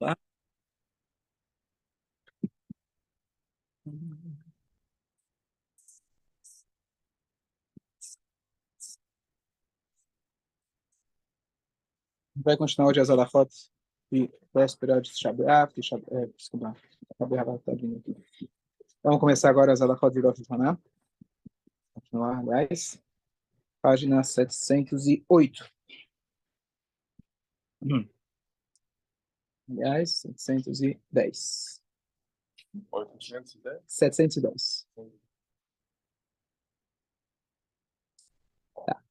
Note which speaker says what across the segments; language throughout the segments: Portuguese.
Speaker 1: Tá? Vai continuar hoje as alafot de véspera de Shabat, desculpa, tá abrindo aqui. Vamos começar agora as alafot de Rosh Hashanah. Continuar, aliás, página 708. Aliás, 710. 710. Tá.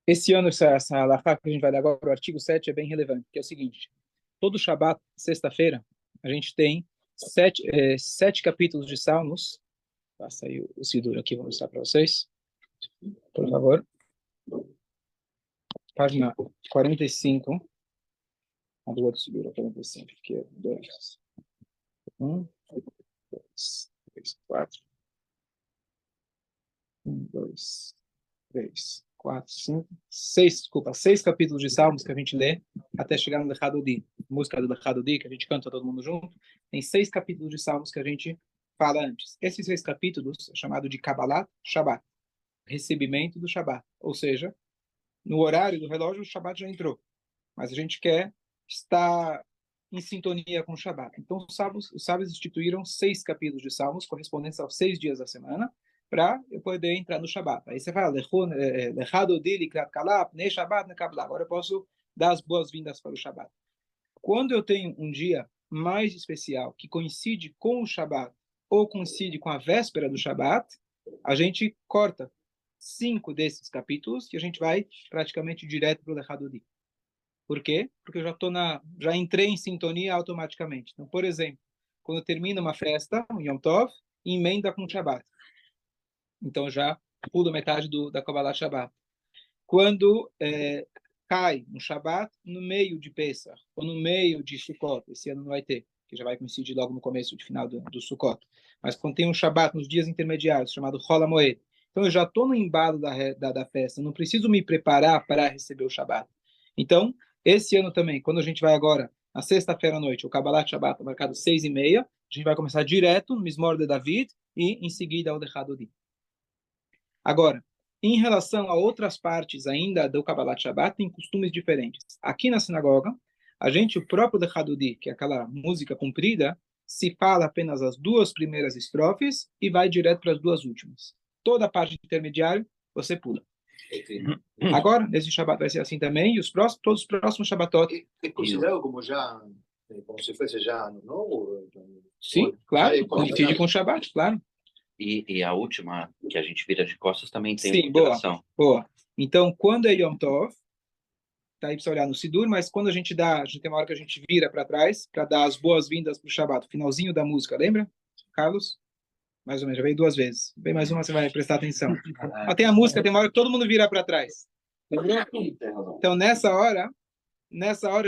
Speaker 1: Esse ano, essa alafá que a gente vai dar agora, o artigo 7 é bem relevante, que é o seguinte: todo Shabat, sexta-feira, a gente tem sete capítulos de Salmos. Passa aí o Sidur aqui, vou mostrar para vocês, por favor. Página 45. A do outro Sidur é 45, que é 2. 1, 2, 3, 4. 1, 2, 3, 4, 5, 6, desculpa, 6 capítulos de Salmos que a gente lê até chegar no Lechadodi, música do Lechadodi, que a gente canta todo mundo junto. Tem 6 capítulos de Salmos que a gente fala antes. Esses 6 capítulos é chamado de Kabbalat Shabbat, recebimento do Shabbat. Ou seja, no horário do relógio o Shabbat já entrou, mas a gente quer estar em sintonia com o Shabbat. Então os sábios instituíram 6 capítulos de Salmos correspondentes aos 6 dias da semana, para eu poder entrar no Shabbat. Aí você fala, agora eu posso dar as boas-vindas para o Shabbat. Quando eu tenho um dia mais especial, que coincide com o Shabbat, ou coincide com a véspera do Shabbat, a gente corta 5 desses capítulos e a gente vai praticamente direto para o Lechadodi. Por quê? Porque eu já entrei em sintonia automaticamente. Então, por exemplo, quando termina uma festa, um Yom Tov, emenda com o Shabbat. Então já pulo metade da Kabbalah Shabbat. Quando cai um Shabbat no meio de Pesach, ou no meio de Sukkot, esse ano não vai ter, que já vai coincidir logo no começo de final do Sukkot. Mas quando tem um Shabbat nos dias intermediários, chamado Chol HaMoed, então eu já estou no embalo da festa, não preciso me preparar para receber o Shabbat. Então, esse ano também, quando a gente vai agora, na sexta-feira à noite, o Kabbalah Shabbat marcado 6h30, a gente vai começar direto no Mizmor de David e em seguida ao Lechadodi. Agora, em relação a outras partes ainda do Kabbalat Shabbat, tem costumes diferentes. Aqui na sinagoga, o próprio Lechadodi, que é aquela música comprida, se fala apenas as 2 primeiras estrofes e vai direto para as 2 últimas. Toda a parte intermediária, você pula. Agora, nesse Shabbat vai ser assim também, e todos os próximos Shabbatot.
Speaker 2: É considerado como se fosse já no novo?
Speaker 1: Sim, claro, coincide com o Shabbat, claro.
Speaker 3: E a última, que a gente vira de costas, também tem
Speaker 1: uma interação. Boa. Então, quando é Yom Tov, tá aí para você olhar no Sidur, mas quando a gente tem uma hora que a gente vira para trás, para dar as boas-vindas para o Shabbat, finalzinho da música, lembra, Carlos? Mais ou menos, já veio 2 vezes. Vem mais uma, você vai prestar atenção. Tem a música, tem uma hora que todo mundo vira para trás. Lembrou? Então, nessa hora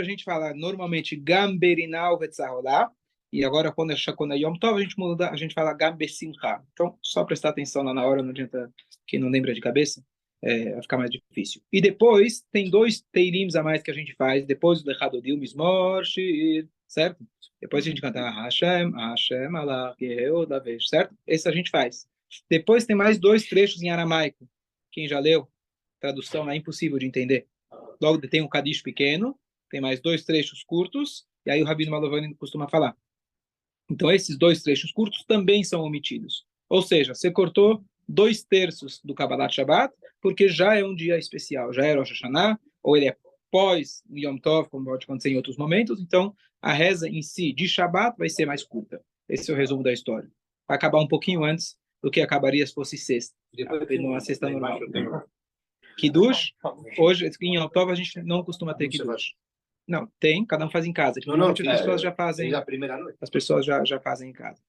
Speaker 1: a gente fala normalmente Gamberinal Vetzaholá, e agora quando é Yom Tov, a gente fala Gam Besimcha. Então, só prestar atenção lá na hora, não adianta, quem não lembra de cabeça, vai ficar mais difícil. E depois, tem 2 teirims a mais que a gente faz, depois do Lechadodi, o Mizmor, Shir, certo? Depois a gente canta Hashem, Hashem, Allah, Yehuda, certo? Esse a gente faz. Depois tem mais 2 trechos em aramaico. Quem já leu? Tradução é impossível de entender. Logo tem um Kadish pequeno, tem mais 2 trechos curtos, e aí o Rabino Malovani costuma falar. Então, esses 2 trechos curtos também são omitidos. Ou seja, você cortou 2/3 do Kabbalat Shabbat, porque já é um dia especial, já é Rosh Hashanah, ou ele é pós Yom Tov, como pode acontecer em outros momentos, então a reza em si de Shabbat vai ser mais curta. Esse é o resumo da história. Vai acabar um pouquinho antes do que acabaria se fosse sexta, numa sexta normal. Kiddush, hoje em Yom Tov a gente não costuma ter Kiddush. Não, tem, cada um faz em casa. As pessoas já fazem. As pessoas já fazem em casa.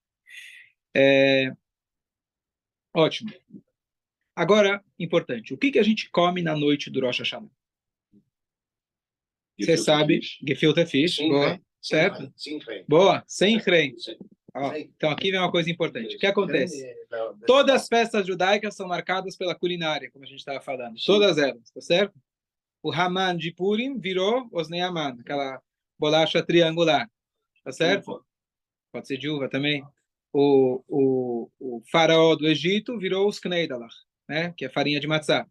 Speaker 1: Ótimo. Agora, importante, o que a gente come na noite do Rosh Hashanah? Você sabe, gefilte fish, boa, certo? Boa, sem rei. Então aqui vem uma coisa importante. O que acontece? Todas as festas judaicas são marcadas pela culinária, como a gente estava falando. Todas elas, tá certo? O Haman de Purim virou Osnei Haman, aquela bolacha triangular. Tá certo? Pode ser de uva também. O faraó do Egito virou os Kneidalach, né? Que é farinha de matzá.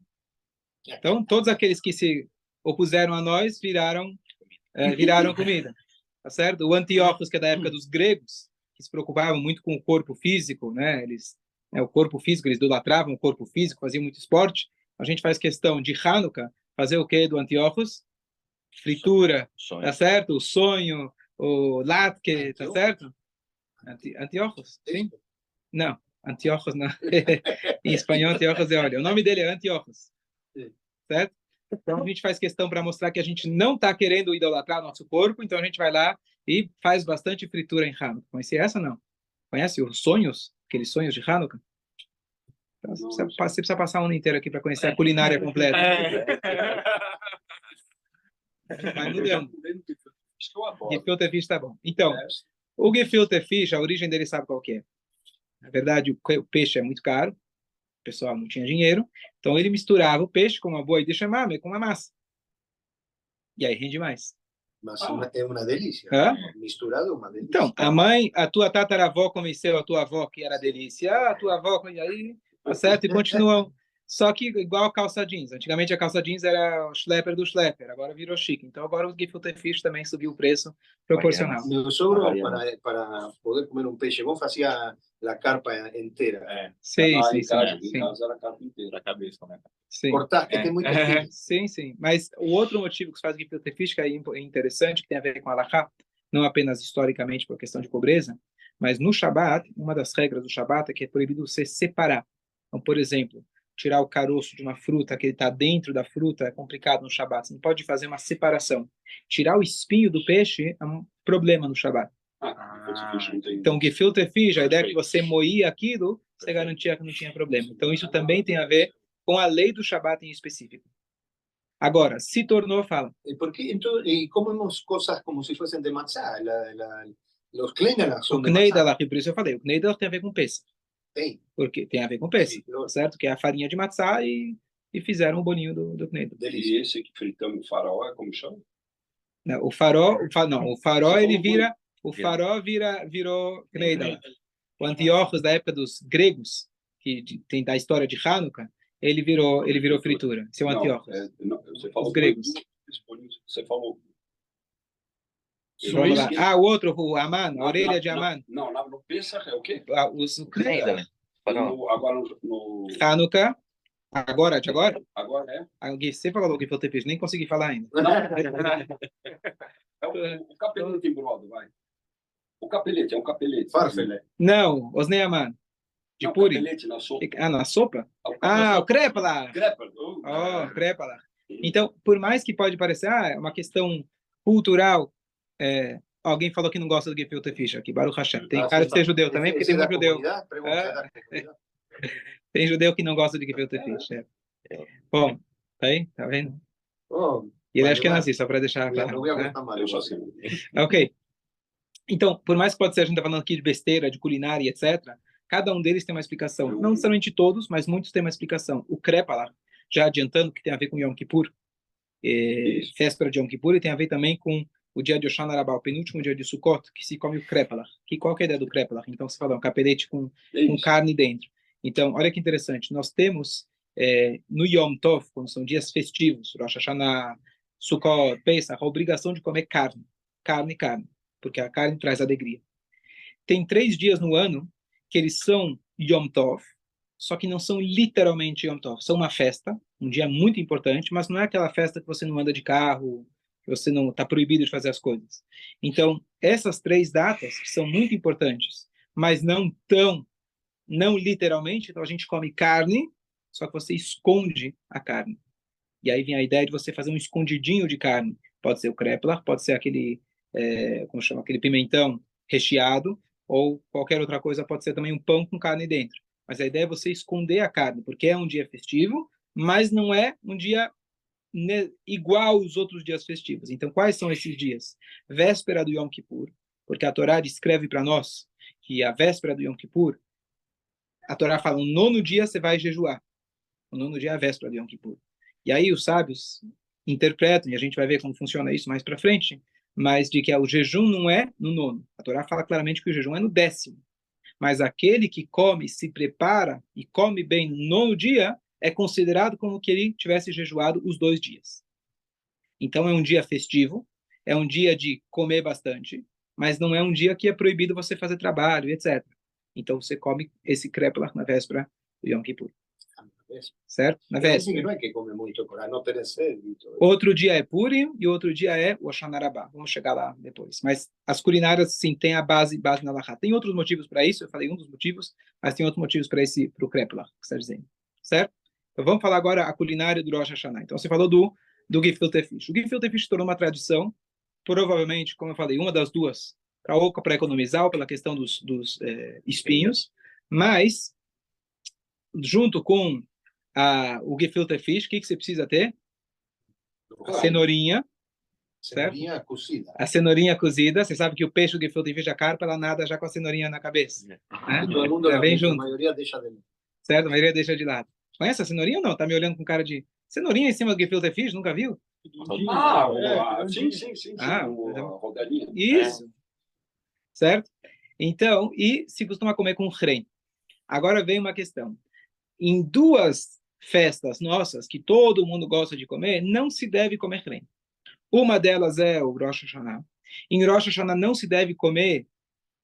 Speaker 1: Então, todos aqueles que se opuseram a nós viraram comida. Tá certo? O Antíochos, que é da época dos gregos, que se preocupavam muito com o corpo físico, né? O corpo físico, eles idolatravam o corpo físico, faziam muito esporte. A gente faz questão de Hanukkah fazer o quê do Antíochos? Fritura,
Speaker 3: Sonho.
Speaker 1: tá certo? O sonho, o latke, tá certo? Antíochos, sim? Não, Antíochos não. Em espanhol, Antíochos é óleo. O nome dele é Antíochos, certo? Então a gente faz questão para mostrar que a gente não está querendo idolatrar nosso corpo, então a gente vai lá e faz bastante fritura em Hanukkah. Conhece essa não? Conhece os sonhos? Aqueles sonhos de Hanukkah? Então, você precisa passar o ano inteiro aqui para conhecer a culinária completa. Vai mudando. Gefilte Fish tá bom. Então, o Gefilte Fish, a origem dele sabe qual que é? Na verdade, o peixe é muito caro, o pessoal não tinha dinheiro, então ele misturava o peixe com uma boa de chamame, com uma massa. E aí rende mais.
Speaker 2: Mas é uma delícia. Misturado é uma delícia.
Speaker 1: Então, a tua tataravó convenceu a tua avó que era delícia, a tua avó, e aí, tá certo? E continuam. Só que igual a calça jeans. Antigamente a calça jeans era o schlepper do schlepper, agora virou chique. Então agora o gefilte fish também subiu o preço proporcional.
Speaker 2: Meu sogro, para poder comer um peixe bom, fazia a carpa inteira.
Speaker 1: Sim, sim,
Speaker 4: Em
Speaker 1: sim.
Speaker 4: casa era a carpa inteira, a cabeça, né?
Speaker 1: Sim.
Speaker 2: Cortar, que tem muito fio.
Speaker 1: Sim, sim. Mas o outro motivo que se faz gefilte fish, que é interessante, que tem a ver com a halakha, não apenas historicamente por questão de pobreza, mas no Shabat, uma das regras do Shabat é que é proibido você separar. Então, por exemplo, tirar o caroço de uma fruta que ele está dentro da fruta é complicado no Shabat. Você não pode fazer uma separação. Tirar o espinho do peixe é um problema no Shabat. Então, gefilte fish, a ideia é que você moía aquilo, você garantia que não tinha problema. Então, isso também tem a ver com a lei do Shabat em específico. Agora, se tornou, fala.
Speaker 2: Porque, então, e comemos coisas como se fossem de matzá. Os Kneidalach são
Speaker 1: O
Speaker 2: de matzá.
Speaker 1: Kneidalach, por isso eu falei, o Kneidalach tem a ver com Pesach.
Speaker 2: Tem.
Speaker 1: Porque tem a ver com Pesach, certo? Que é a farinha de matzá e fizeram o bolinho do Kneidalach.
Speaker 4: E esse que fritamos o faraó é como chama?
Speaker 1: Não, o farol ele vira, virou Kneidalach. O Antíochos da época dos gregos, que tem da história de Hanukkah, ele virou fritura. Esse é o Antíochos.
Speaker 4: Você falou
Speaker 1: Os gregos.
Speaker 4: Você falou.
Speaker 1: Vamos lá. O outro, o Aman, a orelha de Aman.
Speaker 4: Não, no Pesach é o quê?
Speaker 1: Os Kneidalach.
Speaker 4: Agora no
Speaker 1: Hanukkah. Agora?
Speaker 4: Agora é?
Speaker 1: Alguém você falou que foi nem consegui falar ainda.
Speaker 4: Não. É o capelete em brodo, vai. O capelete, é um capelete.
Speaker 2: Farfele.
Speaker 1: Não, Osnei Aman. De
Speaker 4: Não,
Speaker 1: Purim.
Speaker 4: capelete na sopa.
Speaker 1: Na sopa? O Krepala. Krepala. Então, por mais que pode parecer, é uma questão cultural, alguém falou que não gosta do gefilte fish aqui, Baruch Hashem. Tem cara de ser judeu também, porque tem muito judeu. Tem judeu que não gosta de gefilte fish. Bom, tá aí? Tá vendo? E ele acha que é nazi, só para deixar claro. Ok. Então, por mais que pode ser, a gente está falando aqui de besteira, de culinária, etc., cada um deles tem uma explicação. Não necessariamente todos, mas muitos têm uma explicação. O Krepala, já adiantando, que tem a ver com Yom Kippur, véspera de Yom Kippur, e tem a ver também com o dia de Hoshana Rabbah, o penúltimo dia de Sukkot, que se come o Krepala. Qual que é a ideia do Krepala? Então, você fala, um capelete com carne dentro. Então, olha que interessante. Nós temos, no Yom Tov, quando são dias festivos, Rosh Hashanah, Sukkot, Pesach, a obrigação de comer carne. Carne. Porque a carne traz alegria. Tem 3 dias no ano que eles são Yom Tov, só que não são literalmente Yom Tov. São uma festa, um dia muito importante, mas não é aquela festa que você não anda de carro, que você não está proibido de fazer as coisas. Então, essas 3 datas são muito importantes, mas não literalmente. Então, a gente come carne, só que você esconde a carne. E aí vem a ideia de você fazer um escondidinho de carne. Pode ser o krepla, pode ser aquele como chama, aquele pimentão recheado, ou qualquer outra coisa, pode ser também um pão com carne dentro. Mas a ideia é você esconder a carne, porque é um dia festivo, mas não é um dia igual aos outros dias festivos. Então, quais são esses dias? Véspera do Yom Kippur, porque a Torá descreve para nós que a véspera do Yom Kippur, a Torá fala, no 9º dia você vai jejuar. O 9º dia é a véspera do Yom Kippur. E aí os sábios interpretam, e a gente vai ver como funciona isso mais para frente, mas de que o jejum não é no nono. A Torá fala claramente que o jejum é no 10º. Mas aquele que come, se prepara e come bem no nono dia, é considerado como que ele tivesse jejuado os 2 dias. Então é um dia festivo, é um dia de comer bastante, mas não é um dia que é proibido você fazer trabalho, etc. Então você come esse krepla na véspera do Yom Kippur. Certo? Na
Speaker 2: Pero dicen que
Speaker 1: véspera.
Speaker 2: no hay que comer mucho para no tener sed y todo.
Speaker 1: Outro dia é Purim e outro dia é o Hoshana Rabbah. Vamos chegar lá depois. Mas as culinárias, sim, tem a base na Halakha. Tem outros motivos para isso, eu falei um dos motivos, mas tem outros motivos para o krepla, que você está dizendo. Certo? Então vamos falar agora a culinária do Rosh Hashanah. Então você falou do gefilte fish. O gefilte fish se tornou uma tradição, provavelmente, como eu falei, uma das duas, para economizar ou pela questão dos espinhos, mas junto com o gefilte fish, o que você precisa ter? A cenourinha, certo?
Speaker 2: Cenourinha cocida.
Speaker 1: A cenourinha cozida. Você sabe que o peixe, o gefilte fish, a carpa, ela nada já com a cenourinha na cabeça. Né?
Speaker 2: Y todo el mundo,
Speaker 1: Já vem
Speaker 2: la
Speaker 1: junto,
Speaker 2: mayoría deja de...
Speaker 1: certo? A maioria deixa de lado. Conhece a cenourinha ou não? Tá me olhando com cara de cenourinha em cima do gefilte fish? Nunca viu?
Speaker 4: Sim.
Speaker 1: Ah,
Speaker 4: A rodelinha.
Speaker 1: Isso. Certo? Então, e se costuma comer com rei. Agora vem uma questão. Em 2 festas nossas, que todo mundo gosta de comer, não se deve comer rei. Uma delas é o Rosh Hashanah. Em Rosh Hashanah não se deve comer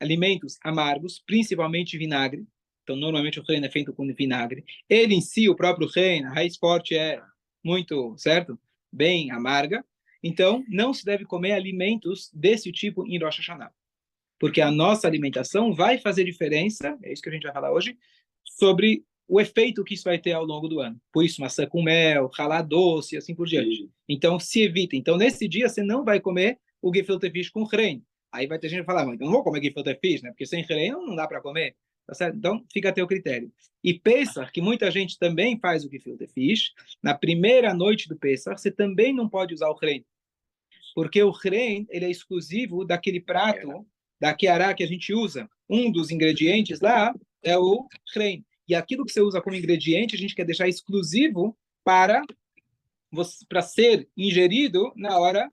Speaker 1: alimentos amargos, principalmente vinagre. Então, normalmente o rei é feito com vinagre. Ele em si, o próprio rei, a raiz forte é muito, certo? Bem amarga. Então, não se deve comer alimentos desse tipo em Rosh Hashanah. Porque a nossa alimentação vai fazer diferença, é isso que a gente vai falar hoje, sobre o efeito que isso vai ter ao longo do ano. Por isso, maçã com mel, ralá doce, e assim por diante.
Speaker 4: Sim.
Speaker 1: Então, se evita. Então, nesse dia, você não vai comer o gefilte fish com rein. Aí vai ter gente que falar, então não vou comer gefilte fish, né? Porque sem rein não dá para comer. Tá certo? Então, fica a teu critério. E Pesach, que muita gente também faz o gefilte fish, na primeira noite do Pesach, você também não pode usar o rein. Porque o rein, ele é exclusivo daquele prato da Keará que a gente usa. Um dos ingredientes lá é o rein. E aquilo que você usa como ingrediente, a gente quer deixar exclusivo para ser ingerido na hora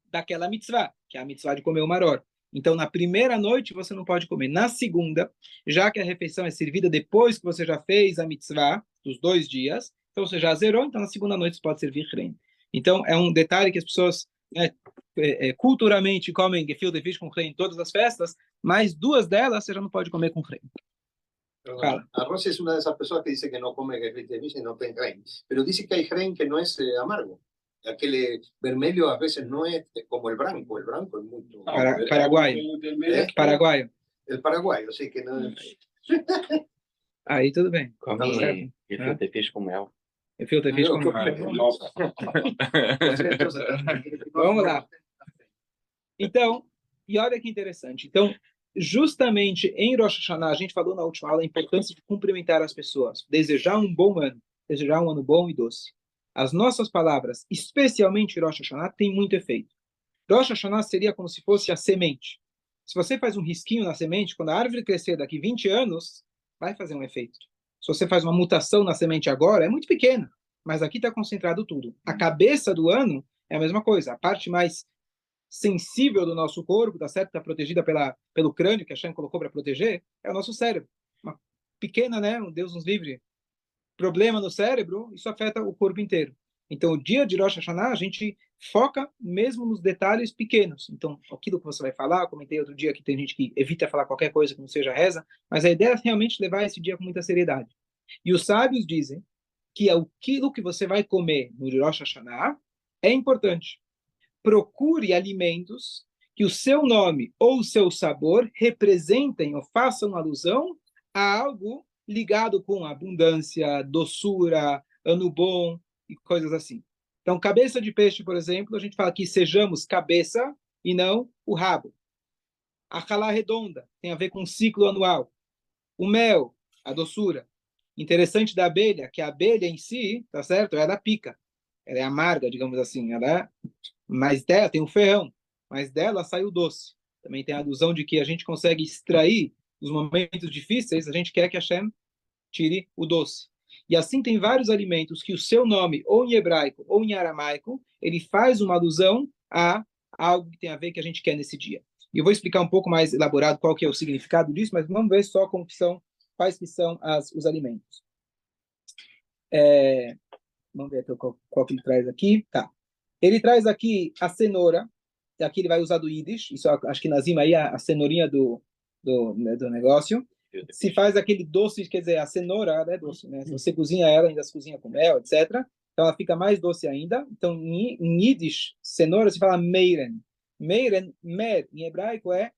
Speaker 1: daquela mitzvah, que é a mitzvah de comer o maror. Então, na primeira noite, você não pode comer. Na segunda, já que a refeição é servida depois que você já fez a mitzvah, dos 2 dias, então você já zerou, então na segunda noite você pode servir rein. Então, é um detalhe que as pessoas culturalmente comem gefilte fish com rein em todas as festas, mas 2 delas você já não pode comer com rein.
Speaker 2: Arroz es una de esas personas que dice que no come gefilte fish y no tiene grain. Pero dice que hay grain que no es amargo. Aquel vermelho a veces no es como el blanco. El blanco es muy...
Speaker 1: Paraguaio. Paraguaio.
Speaker 2: El paraguayo, sí que no...
Speaker 1: Aí tudo bem.
Speaker 3: Come gefilte fish com mel.
Speaker 1: Gefilte fish com mel.
Speaker 4: Nossa.
Speaker 1: Vamos lá. Então, e olha que interessante. Então, justamente em Rosh Hashanah, a gente falou na última aula a importância de cumprimentar as pessoas, desejar um bom ano, desejar um ano bom e doce. As nossas palavras, especialmente Rosh Hashanah, têm muito efeito. Rosh Hashanah seria como se fosse a semente. Se você faz um risquinho na semente, quando a árvore crescer daqui 20 anos, vai fazer um efeito. Se você faz uma mutação na semente agora, é muito pequena, mas aqui está concentrado tudo. A cabeça do ano é a mesma coisa. A parte mais sensível do nosso corpo, tá certo? Está protegida pelo crânio que a Hashem colocou para proteger, é o nosso cérebro. Uma pequena, né? Deus nos livre. Problema no cérebro, isso afeta o corpo inteiro. Então, o dia de Rosh Hashanah, a gente foca mesmo nos detalhes pequenos. Então, aquilo que você vai falar, eu comentei outro dia que tem gente que evita falar qualquer coisa que não seja reza, mas a ideia é realmente levar esse dia com muita seriedade. E os sábios dizem que aquilo que você vai comer no Rosh Hashanah é importante. Procure alimentos que o seu nome ou o seu sabor representem ou façam alusão a algo ligado com abundância, doçura, ano bom e coisas assim. Então, cabeça de peixe, por exemplo, a gente fala que sejamos cabeça e não o rabo. A halá redonda tem a ver com o ciclo anual. O mel, a doçura. Interessante da abelha, que a abelha em si, tá certo? Ela pica. Ela é amarga, digamos assim. Mas dela tem o ferrão, mas dela sai o doce. Também tem a alusão de que a gente consegue extrair os momentos difíceis, a gente quer que Hashem tire o doce. E assim tem vários alimentos que o seu nome, ou em hebraico ou em aramaico, ele faz uma alusão a algo que tem a ver que a gente quer nesse dia. E eu vou explicar um pouco mais elaborado qual que é o significado disso, mas vamos ver só como que são, quais que são os alimentos. Vamos ver qual que ele traz aqui. Tá. Ele traz aqui a cenoura, e aqui ele vai usar do Yiddish, isso acho que nazima aí a cenourinha do negócio. Se faz aquele doce, quer dizer, a cenoura ela é doce, né? Se você cozinha ela, ainda se cozinha com mel, etc. Então ela fica mais doce ainda. Então em Yiddish, cenoura se fala meiren. Meiren, mer, em hebraico em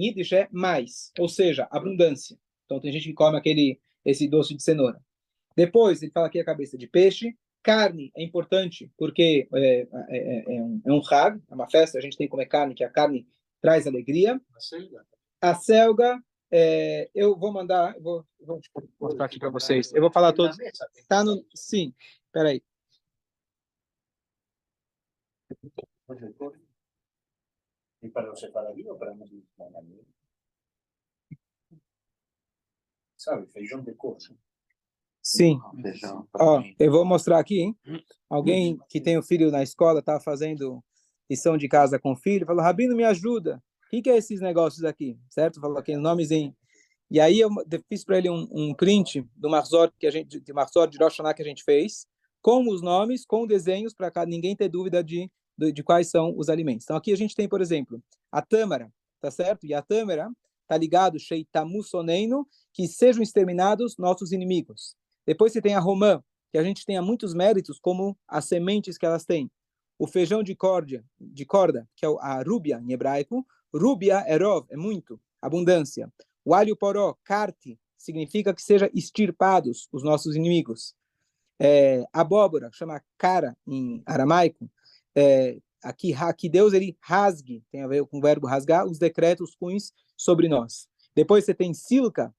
Speaker 1: Yiddish é mais, ou seja, abundância. Então tem gente que come esse doce de cenoura. Depois ele fala aqui a cabeça de peixe. Carne é importante porque é um hag, é uma festa, a gente tem que comer carne, que a carne traz alegria. A selga, eu vou mandar, vou mostrar aqui para vocês. Eu vou falar todos. Tá no, sim, peraí.
Speaker 2: E para os separadinhos ou para nós? Sabe, feijão de coxa.
Speaker 1: Sim. Ó, eu vou mostrar aqui, hein? Alguém que tem um filho na escola estava fazendo lição de casa com o filho, falou: Rabino, me ajuda. O que é esses negócios aqui? Certo? Falou aqui, nomezinho. E aí eu fiz para ele um print do Marzor de Marzor de Rosh Hashanah que a gente fez, com os nomes, com desenhos, para ninguém ter dúvida de quais são os alimentos. Então aqui a gente tem, por exemplo, a tâmara, tá certo? E a tâmara tá ligado, Sheitamu Soneino, que sejam exterminados nossos inimigos. Depois você tem a romã, que a gente tenha muitos méritos, como as sementes que elas têm. O feijão de corda, que é a rúbia em hebraico. Rúbia é rov, é muito, abundância. O alho poró, karte, significa que sejam extirpados os nossos inimigos. Abóbora, chama cara em aramaico. Aqui Deus, ele rasgue, tem a ver com o verbo rasgar, os decretos ruins sobre nós. Depois você tem silca,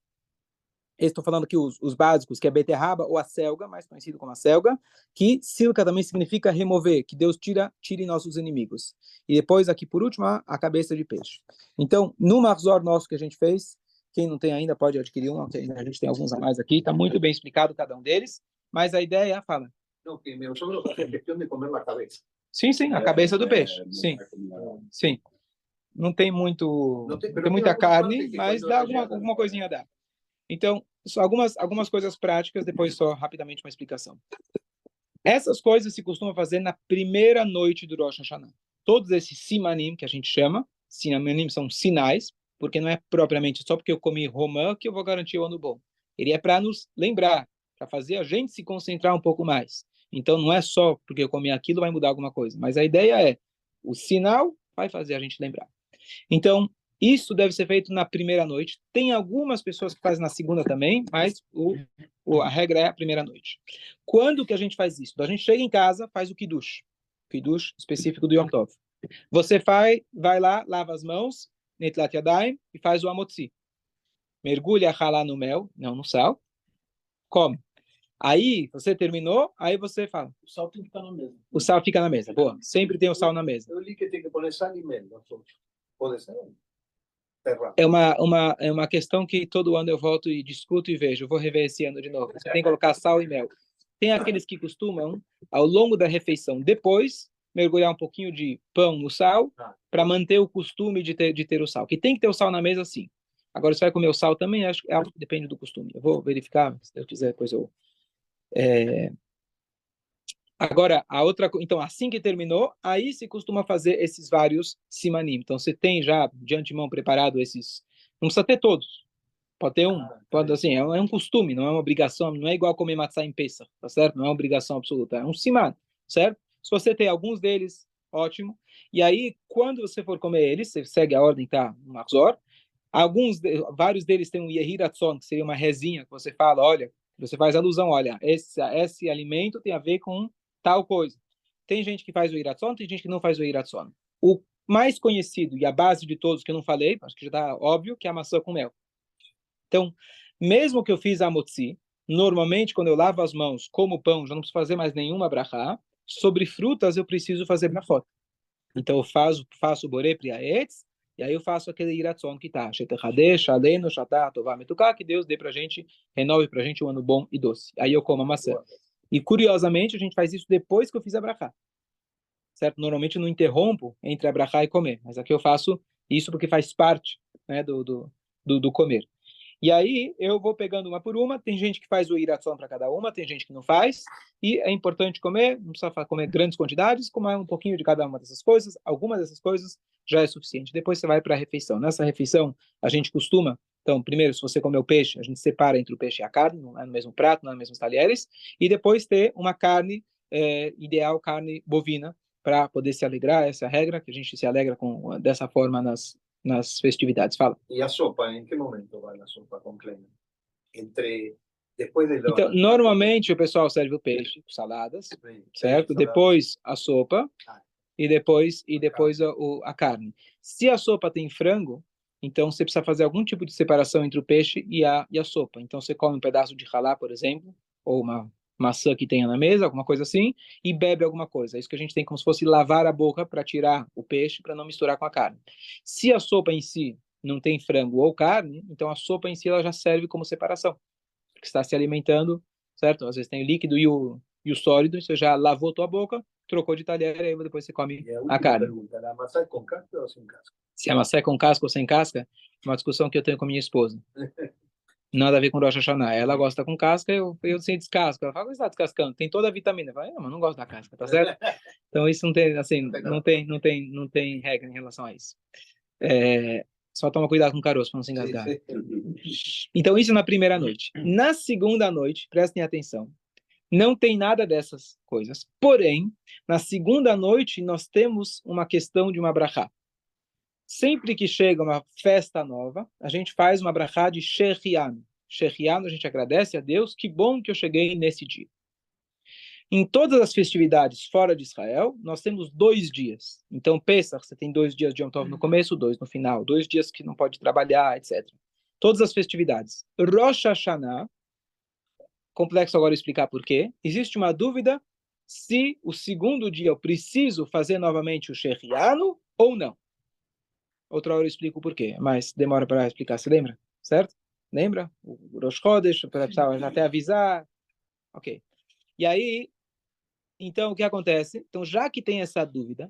Speaker 1: estou falando aqui os básicos, que é beterraba ou a selga, mais conhecido como a selga, que silca também significa remover, que Deus tire nossos inimigos. E depois aqui, por último, a cabeça de peixe. Então, no Marzor nosso que a gente fez, quem não tem ainda pode adquirir um, a gente tem alguns a mais aqui, está muito bem explicado cada um deles, mas a ideia, fala.
Speaker 2: Não, que meu sogro faz a questão de comer a cabeça.
Speaker 1: Sim, a cabeça do peixe, sim. Não tem muita carne, mas dá alguma coisinha dá. Então, só algumas coisas práticas, depois só rapidamente uma explicação. Essas coisas se costuma fazer na primeira noite do Rosh Hashanah. Todos esses simanim, que a gente chama, simanim são sinais, porque não é propriamente só porque eu comi romã que eu vou garantir o ano bom. Ele é para nos lembrar, para fazer a gente se concentrar um pouco mais. Então, não é só porque eu comi aquilo vai mudar alguma coisa, mas a ideia é, o sinal vai fazer a gente lembrar. Então, isso deve ser feito na primeira noite. Tem algumas pessoas que fazem na segunda também, mas a regra é a primeira noite. Quando que a gente faz isso? A gente chega em casa, faz o Kiddush específico do Yom Tov. Você vai lá, lava as mãos, Netlat Yadayim, e faz o Amotzi. Mergulha halá no mel, não no sal, come. Aí, você terminou, aí você fala.
Speaker 2: O sal tem que estar na mesa.
Speaker 1: O sal fica na mesa, boa. Sempre tem o sal na mesa.
Speaker 2: Eu li que tem que pôr sal e mel. Pode ser?
Speaker 1: É uma questão que todo ano eu volto e discuto e vejo. Eu vou rever esse ano de novo. Você tem que colocar sal e mel. Tem aqueles que costumam, ao longo da refeição, depois, mergulhar um pouquinho de pão no sal, para manter o costume de ter o sal. Que tem que ter o sal na mesa, sim. Agora, se vai comer o sal também, acho que depende do costume. Eu vou verificar, se eu quiser, depois eu... Agora, então, assim que terminou, aí se costuma fazer esses vários simanim. Então, você tem já de antemão preparado esses, não precisa ter todos, pode ter um, pode, assim, é um costume, não é uma obrigação, não é igual comer matzah em Pesach, tá certo? Não é uma obrigação absoluta, é um siman, certo? Se você tem alguns deles, ótimo. E aí, quando você for comer eles, você segue a ordem, tá? No Marzor. Vários deles têm um Yehiratzon, que seria uma rezinha que você fala, olha, você faz alusão, olha, esse alimento tem a ver com tal coisa. Tem gente que faz o Iratzon, tem gente que não faz o Iratzon. O mais conhecido e a base de todos que eu não falei, acho que já está óbvio, que é a maçã com mel. Então, mesmo que eu fiz a motzi, normalmente quando eu lavo as mãos, como pão, já não preciso fazer mais nenhuma brachá. Sobre frutas eu preciso fazer brachot. Então eu faço borei priaetz, E aí eu faço aquele iratzon que tá, Shetechadeh, Aleno, Shatá, Tová, Metuká, que Deus dê pra gente, renove pra gente um ano bom e doce. Aí eu como a maçã. E curiosamente, a gente faz isso depois que eu fiz a brachá. Certo? Normalmente eu não interrompo entre a brachá e comer, mas aqui eu faço isso porque faz parte, né, do comer. E aí eu vou pegando uma por uma, tem gente que faz o iratzon para cada uma, tem gente que não faz, e é importante comer, não precisa comer grandes quantidades, comer um pouquinho de cada uma dessas coisas, algumas dessas coisas já é suficiente. Depois você vai para a refeição. Nessa refeição, a gente costuma, então, primeiro, se você comer o peixe, a gente separa entre o peixe e a carne, não é no mesmo prato, não é nos mesmos talheres, e depois ter uma carne, ideal, carne bovina, para poder se alegrar, essa é a regra, que a gente se alegra dessa forma nas festividades. Fala.
Speaker 2: E a sopa, em que momento vai a sopa com creme? Depois de
Speaker 1: Então, normalmente o pessoal serve o peixe, saladas, certo? Depois a sopa e depois a carne. Se a sopa tem frango, então você precisa fazer algum tipo de separação entre o peixe e a sopa. Então você come um pedaço de halá, por exemplo, ou uma maçã que tenha na mesa, alguma coisa assim, e bebe alguma coisa. É isso que a gente tem como se fosse lavar a boca para tirar o peixe, para não misturar com a carne. Se a sopa em si não tem frango ou carne, então a sopa em si ela já serve como separação, porque está se alimentando, certo? Às vezes tem o líquido e o sólido, você já lavou tua boca, trocou de talher, e aí depois você come a carne.
Speaker 2: Pergunta, a maçã é com casca ou sem casca?
Speaker 1: Se a maçã é com casca ou sem casca, é uma discussão que eu tenho com minha esposa. Nada a ver com Rosh Hashanah. Ela gosta com casca, eu sem descasca. Ela fala, você está descascando? Tem toda a vitamina. Eu falo, mas não gosto da casca, tá certo? Então isso não tem, assim, não tem regra em relação a isso. Só toma cuidado com o caroço para não se engasgar. Então isso na primeira noite. Na segunda noite, prestem atenção, não tem nada dessas coisas. Porém, na segunda noite nós temos uma questão de uma brachá. Sempre que chega uma festa nova, a gente faz uma brachá de Shechianu. Shechianu, a gente agradece a Deus, que bom que eu cheguei nesse dia. Em todas as festividades fora de Israel, nós temos 2 dias. Então, Pesach, você tem 2 dias de Yom Tov no começo, 2 no final, 2 dias que não pode trabalhar, etc. Todas as festividades. Rosh Hashanah, complexo agora explicar por quê. Existe uma dúvida se o segundo dia eu preciso fazer novamente o Shechianu ou não. Outra hora eu explico o porquê, mas demora para explicar, se lembra? Certo? Lembra? O Rosh Chodesh, precisava até avisar. Ok. E aí, então, o que acontece? Então, já que tem essa dúvida,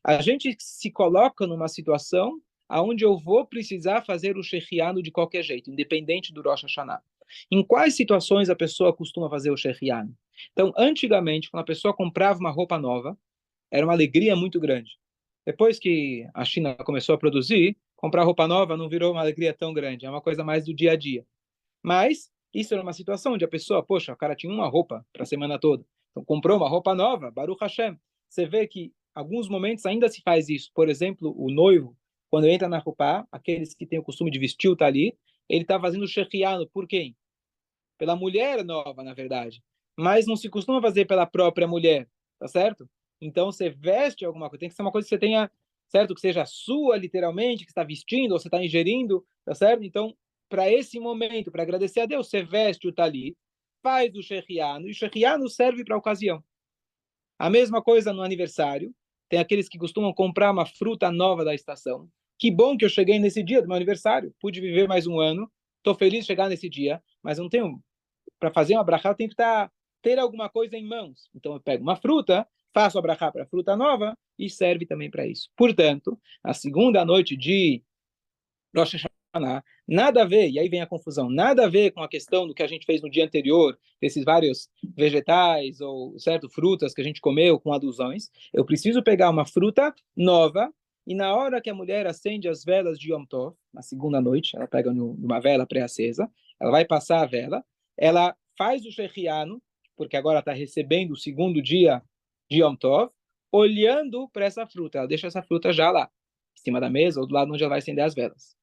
Speaker 1: a gente se coloca numa situação onde eu vou precisar fazer o Shechianu de qualquer jeito, independente do Rosh Hashanah. Em quais situações a pessoa costuma fazer o Shechianu? Então, antigamente, quando a pessoa comprava uma roupa nova, era uma alegria muito grande. Depois que a China começou a produzir, comprar roupa nova não virou uma alegria tão grande, é uma coisa mais do dia a dia. Mas isso era uma situação onde a pessoa, poxa, o cara tinha uma roupa para a semana toda, então comprou uma roupa nova, Baruch Hashem. Você vê que alguns momentos ainda se faz isso. Por exemplo, o noivo, quando entra na roupa, aqueles que têm o costume de vestir o tali, ele está fazendo o shechianu. Por quem? Pela mulher nova, na verdade. Mas não se costuma fazer pela própria mulher, tá certo? Então, você veste alguma coisa, tem que ser uma coisa que você tenha, certo? Que seja sua, literalmente, que está vestindo, ou você está ingerindo, tá certo? Então, para esse momento, para agradecer a Deus, você veste o talit, faz o shechianu, e o shechianu serve para a ocasião. A mesma coisa no aniversário, tem aqueles que costumam comprar uma fruta nova da estação. Que bom que eu cheguei nesse dia do meu aniversário, pude viver mais um ano, estou feliz de chegar nesse dia, mas não tenho, para fazer uma brachá, eu tenho que ter alguma coisa em mãos. Então, eu pego uma fruta, faço a brachá para a fruta nova e serve também para isso. Portanto, a segunda noite de Rosh Hashanah, nada a ver, e aí vem a confusão, nada a ver com a questão do que a gente fez no dia anterior, desses vários vegetais ou certo frutas que a gente comeu com adusões. Eu preciso pegar uma fruta nova e na hora que a mulher acende as velas de Yom Tov, na segunda noite, ela pega uma vela pré-acesa, ela vai passar a vela, ela faz o shechianu, porque agora está recebendo o segundo dia de Yom Tov, olhando para essa fruta. Ela deixa essa fruta já lá, em cima da mesa ou do lado onde ela vai acender as velas.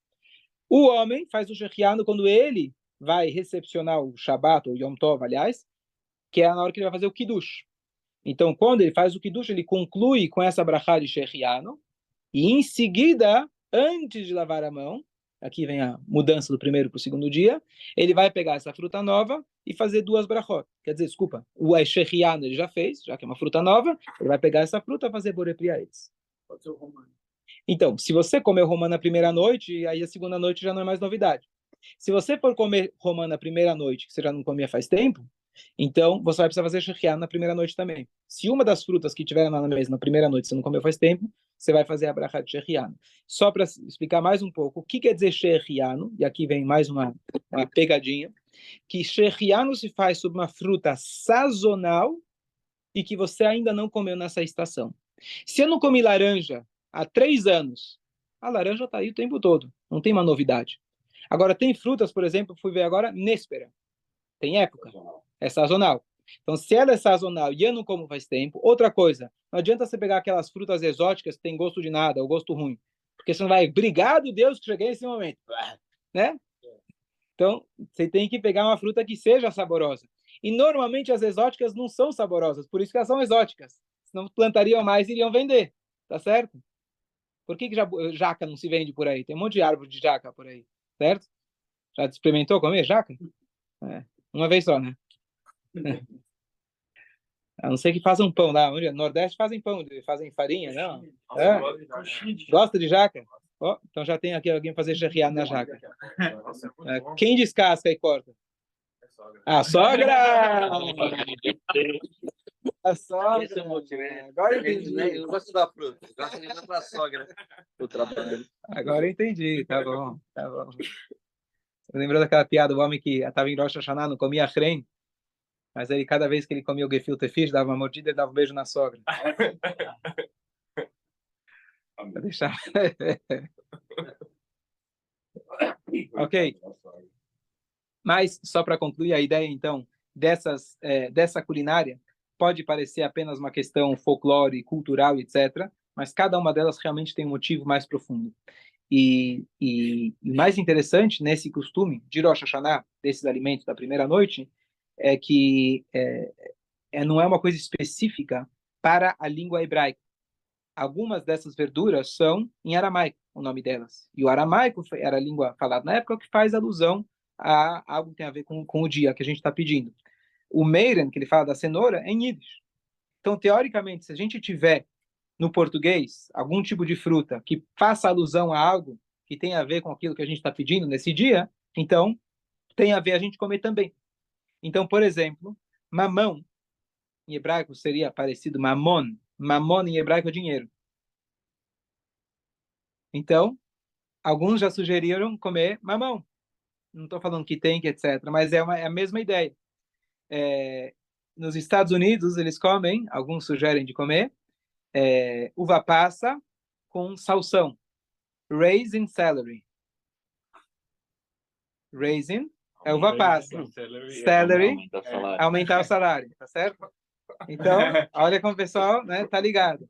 Speaker 1: O homem faz o shechianu quando ele vai recepcionar o Shabat, ou Yom Tov, aliás, que é na hora que ele vai fazer o Kiddush. Então, quando ele faz o Kiddush, ele conclui com essa brachá de shechianu, e em seguida, antes de lavar a mão, aqui vem a mudança do primeiro para o segundo dia, ele vai pegar essa fruta nova e fazer 2 brachot. Quer dizer, desculpa, o shechianu ele já fez, já que é uma fruta nova, ele vai pegar essa fruta e fazer borei priaetz.
Speaker 2: Pode ser o romano.
Speaker 1: Então, se você comeu romã na primeira noite, aí a segunda noite já não é mais novidade. Se você for comer romã na primeira noite, que você já não comia faz tempo, então você vai precisar fazer shehrianu na primeira noite também. Se uma das frutas que tiveram lá na mesa na primeira noite você não comeu faz tempo, você vai fazer a bracha de shehrianu. Só para explicar mais um pouco, o que quer dizer shehrianu, e aqui vem mais uma pegadinha, que shehrianu se faz sobre uma fruta sazonal e que você ainda não comeu nessa estação. Se eu não comi laranja há 3 anos, a laranja está aí o tempo todo, não tem uma novidade. Agora, tem frutas, por exemplo, fui ver agora, néspera. Tem época, é sazonal. Então, se ela é sazonal e eu não como faz tempo, outra coisa, não adianta você pegar aquelas frutas exóticas que tem gosto de nada, ou gosto ruim, porque você não vai, obrigado Deus que cheguei nesse momento, né? Então, você tem que pegar uma fruta que seja saborosa. E normalmente as exóticas não são saborosas, por isso que elas são exóticas. Senão plantariam mais e iriam vender, tá certo? Por que jaca não se vende por aí? Tem um monte de árvore de jaca por aí, certo? Já experimentou comer jaca? É. Uma vez só, né? A não ser que façam pão lá. Onde? No Nordeste fazem pão, fazem farinha, não? É? Gosta de jaca? Oh, então já tem aqui alguém fazer shehrianu na jaca. É. Quem descasca e corta? A sogra! A sogra!
Speaker 3: Esse é o motivo, né?
Speaker 1: Agora entendi.
Speaker 3: Eu gosto da fruta. Eu gosto de levar pra sogra. O trabalho.
Speaker 1: Agora entendi. Tá bom, tá bom. Você lembrou daquela piada do homem que estava em Rosh Hashanah, não comia hren, mas ele, cada vez que ele comia o gefilte fish, dava uma mordida e dava um beijo na sogra. Pra deixar. Ok. Mas, só para concluir a ideia, então, dessa culinária, pode parecer apenas uma questão folclore, cultural, etc., mas cada uma delas realmente tem um motivo mais profundo. E mais interessante nesse costume de Rosh Hashanah, desses alimentos da primeira noite, é que não é uma coisa específica para a língua hebraica. Algumas dessas verduras são em aramaico, o nome delas. E o aramaico era a língua falada na época, que faz alusão a algo que tem a ver com o dia que a gente está pedindo. O meiren, que ele fala da cenoura, é em Yiddish. Então, teoricamente, se a gente tiver no português algum tipo de fruta que faça alusão a algo que tem a ver com aquilo que a gente está pedindo nesse dia, então tem a ver a gente comer também. Então, por exemplo, mamão, em hebraico seria parecido mamon. Mamon em hebraico é dinheiro. Então, alguns já sugeriram comer mamão. Não estou falando que tem, que etc., mas é a mesma ideia. Nos Estados Unidos, eles comem, alguns sugerem de comer, uva passa com salsão. Raisin celery. Raisin é uva passa. Celery, aumentar o salário, tá certo? Então, olha como o pessoal, né, tá ligado.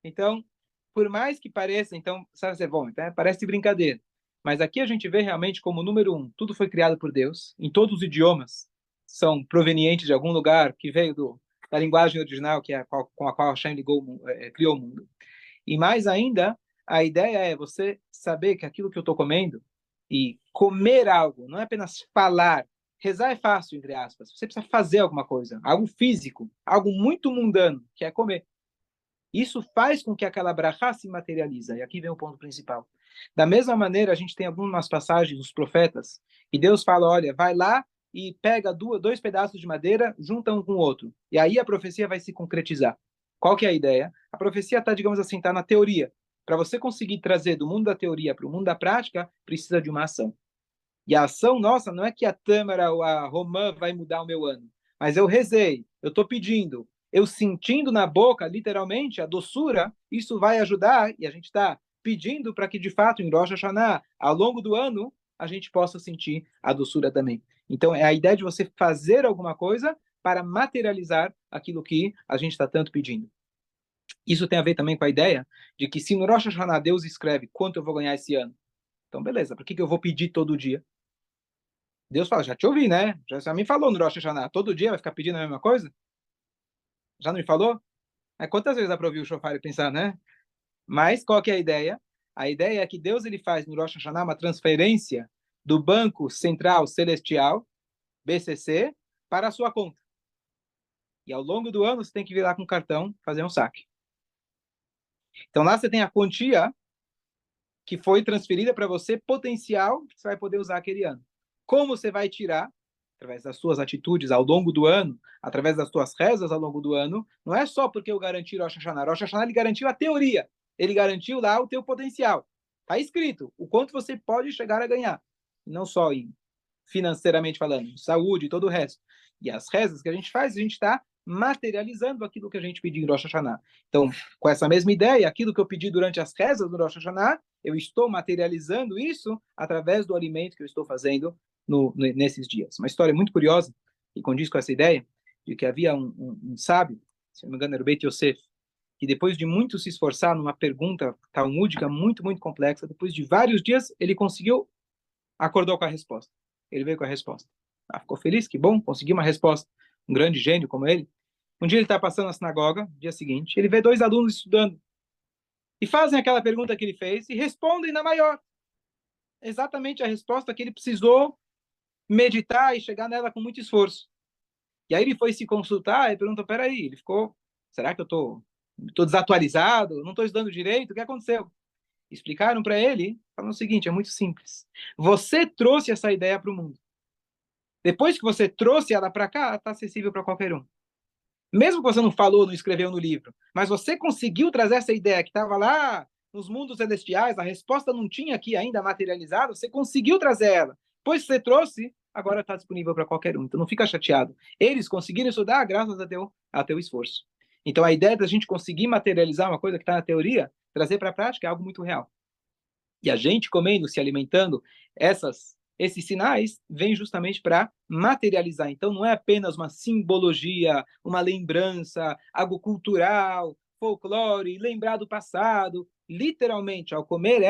Speaker 1: Então, por mais que pareça, então, sabe ser bom, então, parece brincadeira. Mas aqui a gente vê realmente como número 1, tudo foi criado por Deus, em todos os idiomas, são provenientes de algum lugar que veio da linguagem original, que é com a qual Hashem criou o mundo. E mais ainda, a ideia é você saber que aquilo que eu estou comendo, e comer algo, não é apenas falar. Rezar é fácil, entre aspas. Você precisa fazer alguma coisa, algo físico, algo muito mundano, que é comer. Isso faz com que aquela brachá se materializa. E aqui vem o ponto principal. Da mesma maneira, a gente tem algumas passagens dos profetas, e Deus fala, olha, vai lá e pega 2 pedaços de madeira, junta um com o outro. E aí a profecia vai se concretizar. Qual que é a ideia? A profecia está, digamos assim, está na teoria. Para você conseguir trazer do mundo da teoria para o mundo da prática, precisa de uma ação. E a ação nossa não é que a tâmara ou a romã vai mudar o meu ano, mas eu rezei, eu estou pedindo, eu sentindo na boca, literalmente, a doçura, isso vai ajudar, e a gente está pedindo para que, de fato, em Rosh Hashanah, ao longo do ano, a gente possa sentir a doçura também. Então, é a ideia de você fazer alguma coisa para materializar aquilo que a gente está tanto pedindo. Isso tem a ver também com a ideia de que se no Rosh Hashanah Deus escreve quanto eu vou ganhar esse ano, então beleza, por que eu vou pedir todo dia? Deus fala, já te ouvi, né? Já me falou no Rosh Hashanah, todo dia vai ficar pedindo a mesma coisa? Já não me falou? Quantas vezes dá para ouvir o shofar e pensar, né? Mas qual que é a ideia? A ideia é que Deus ele faz no Rosh Hashanah uma transferência do Banco Central Celestial, BCC, para a sua conta. E ao longo do ano você tem que vir lá com o cartão fazer um saque. Então lá você tem a quantia que foi transferida para você, potencial, que você vai poder usar aquele ano. Como você vai tirar? Através das suas atitudes ao longo do ano, através das suas rezas ao longo do ano, não é só porque eu garanti Rosh Hashanah. Rosh Hashanah ele garantiu a teoria, ele garantiu lá o teu potencial. Está escrito o quanto você pode chegar a ganhar, não só financeiramente falando, saúde e todo o resto. E as rezas que a gente faz, a gente está materializando aquilo que a gente pediu em Rosh Hashanah. Então, com essa mesma ideia, aquilo que eu pedi durante as rezas do Rosh Hashanah, eu estou materializando isso através do alimento que eu estou fazendo nesses dias. Uma história muito curiosa, que condiz com essa ideia, de que havia um sábio, se não me engano era o Beit Yosef, que depois de muito se esforçar numa pergunta talmúdica muito, muito complexa, depois de vários dias, ele conseguiu, acordou com a resposta. Ele veio com a resposta. Ficou feliz, que bom, conseguiu uma resposta. Um grande gênio como ele. Um dia ele está passando na sinagoga, dia seguinte, ele vê 2 alunos estudando. E fazem aquela pergunta que ele fez e respondem na maior. Exatamente a resposta que ele precisou meditar e chegar nela com muito esforço. E aí ele foi se consultar e perguntou, peraí, ele ficou, será que eu estou desatualizado? Não estou estudando direito? O que aconteceu? Explicaram para ele, falando o seguinte, é muito simples. Você trouxe essa ideia para o mundo. Depois que você trouxe ela para cá, está acessível para qualquer um. Mesmo que você não falou, não escreveu no livro, mas você conseguiu trazer essa ideia que estava lá nos mundos celestiais, a resposta não tinha aqui ainda materializada, você conseguiu trazer ela. Depois que você trouxe, agora está disponível para qualquer um. Então não fica chateado. Eles conseguiram estudar graças a teu esforço. Então a ideia da gente conseguir materializar uma coisa que está na teoria, trazer para a prática é algo muito real. E a gente comendo, se alimentando, esses sinais vêm justamente para materializar. Então, não é apenas uma simbologia, uma lembrança, algo cultural, folclore, lembrar do passado. Literalmente, ao comer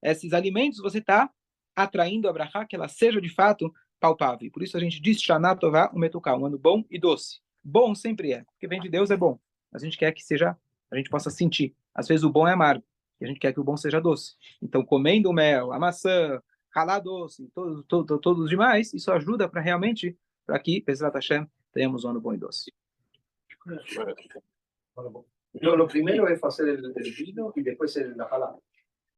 Speaker 1: esses alimentos, você está atraindo a brachá, que ela seja de fato palpável. Por isso a gente diz Shana Tová Umetuká, um ano bom e doce. Bom sempre é, porque vem de Deus é bom. A gente quer que seja, a gente possa sentir. Às vezes o bom é amargo, e a gente quer que o bom seja doce. Então, comendo mel, a maçã, ralar doce, todos os demais, isso ajuda para realmente, para que, Bezrat Hashem, tenhamos um ano bom e doce.
Speaker 2: Lo primero es hacer el vino y después la palabra.